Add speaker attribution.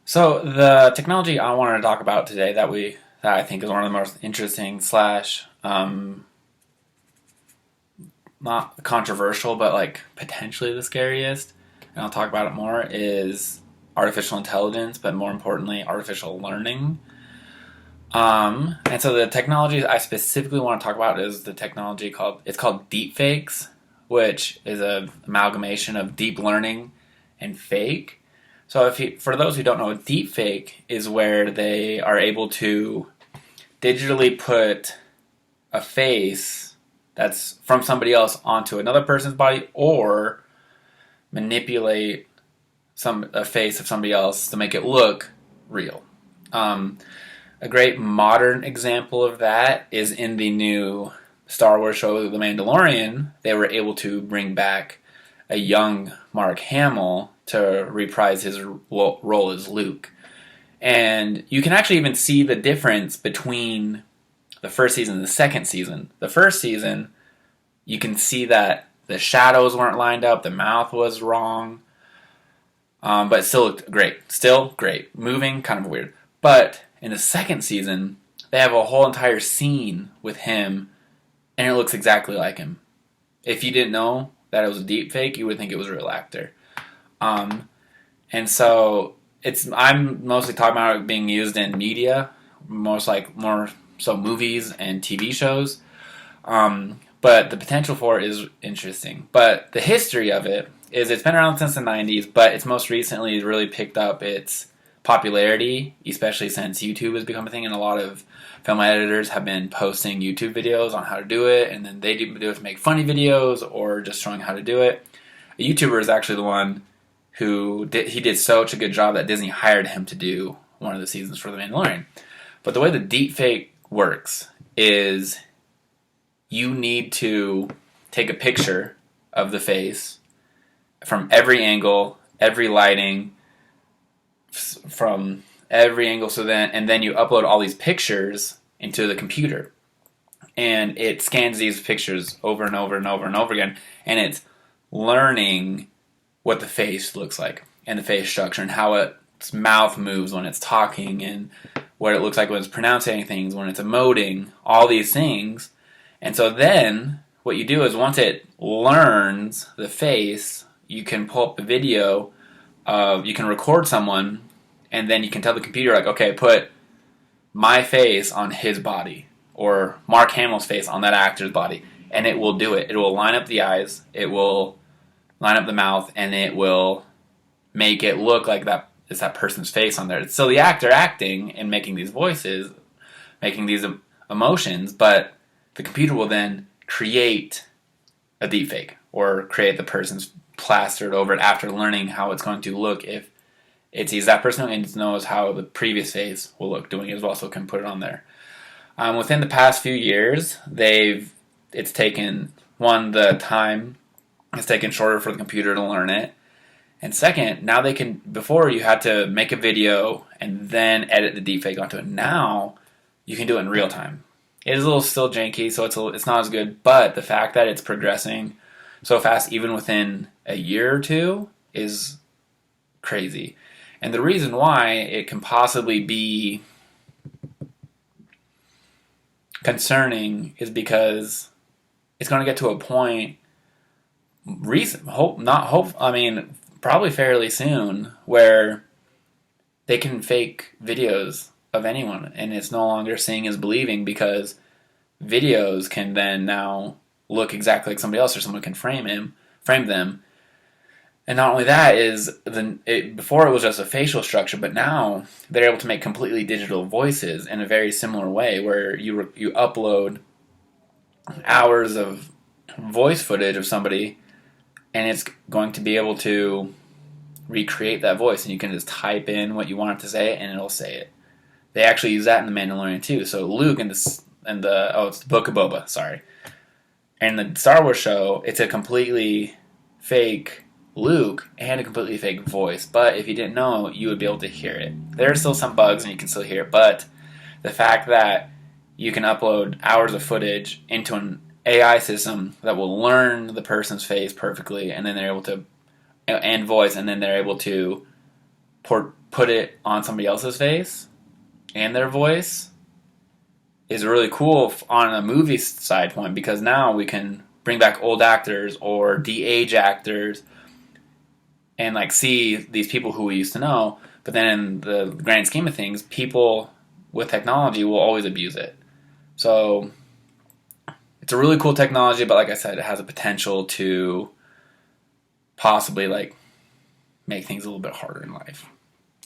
Speaker 1: So the technology I wanted to talk about today that I think is one of the most interesting slash not controversial but like potentially the scariest, and I'll talk about it more, is artificial intelligence, but more importantly, artificial learning. And so the technology I specifically want to talk about is the technology called deepfakes, which is an amalgamation of deep learning and fake. So for those who don't know, deepfake is where they are able to digitally put a face that's from somebody else onto another person's body, or manipulate a face of somebody else to make it look real. A great modern example of that is in the new Star Wars show, The Mandalorian. They were able to bring back a young Mark Hamill to reprise his role as Luke. And you can actually even see the difference between the first season and the second season. The first season, you can see that the shadows weren't lined up, the mouth was wrong, but it still looked great. Still great. Moving, kind of weird. But in the second season, they have a whole entire scene with him, and it looks exactly like him. If you didn't know that it was a deep fake, you would think it was a real actor. And so I'm mostly talking about it being used in media, more so movies and TV shows. But the potential for it is interesting. But the history of it is it's been around since the 90s, but it's most recently really picked up its popularity, especially since YouTube has become a thing, and a lot of film editors have been posting YouTube videos on how to do it, and then they do it to make funny videos or just showing how to do it. A YouTuber is actually the one who did such a good job that Disney hired him to do one of the seasons for The Mandalorian. But the way the deepfake works is you need to take a picture of the face from every angle, every lighting, from every angle, and then you upload all these pictures into the computer, and it scans these pictures over and over and over and over again, and it's learning what the face looks like and the face structure and how its mouth moves when it's talking and what it looks like when it's pronouncing things, when it's emoting, all these things. And so then what you do is once it learns the face, you can pull up a video you can record someone, and then you can tell the computer, like, okay, put my face on his body, or Mark Hamill's face on that actor's body, and it will do it. It will line up the eyes, it will line up the mouth, and it will make it look like it's that person's face on there. It's still the actor acting and making these voices, making these emotions, but the computer will then create a deepfake, or create the person's plastered over it after learning how it's going to look if it sees that person and knows how the previous face will look doing it as well, so it can put it on there. Within the past few years, it's taken, one, the time has taken shorter for the computer to learn it, and second, now they can, before you had to make a video and then edit the deepfake onto it. Now you can do it in real time. It is a little still janky, so it's not as good, but the fact that it's progressing so fast, even within a year or two, is crazy. And the reason why it can possibly be concerning is because it's going to get to a point, probably fairly soon, where they can fake videos of anyone, and it's no longer seeing is believing, because videos can then now look exactly like somebody else, or someone can frame them. And not only that, before it was just a facial structure, but now they're able to make completely digital voices in a very similar way, where you upload hours of voice footage of somebody, and it's going to be able to recreate that voice, and you can just type in what you want it to say, and it'll say it. They actually use that in The Mandalorian too. So Luke it's the Book of Boba, sorry. And the Star Wars show, it's a completely fake Luke and a completely fake voice. But if you didn't know, you would be able to hear it. There are still some bugs and you can still hear it, but the fact that you can upload hours of footage into an AI system that will learn the person's face perfectly, and then they're able to, and voice, and then they're able to put it on somebody else's face and their voice is really cool on a movie side point, because now we can bring back old actors or de-age actors and like see these people who we used to know. But then in the grand scheme of things, people with technology will always abuse it. So it's a really cool technology, but like I said, it has a potential to possibly like make things a little bit harder in life.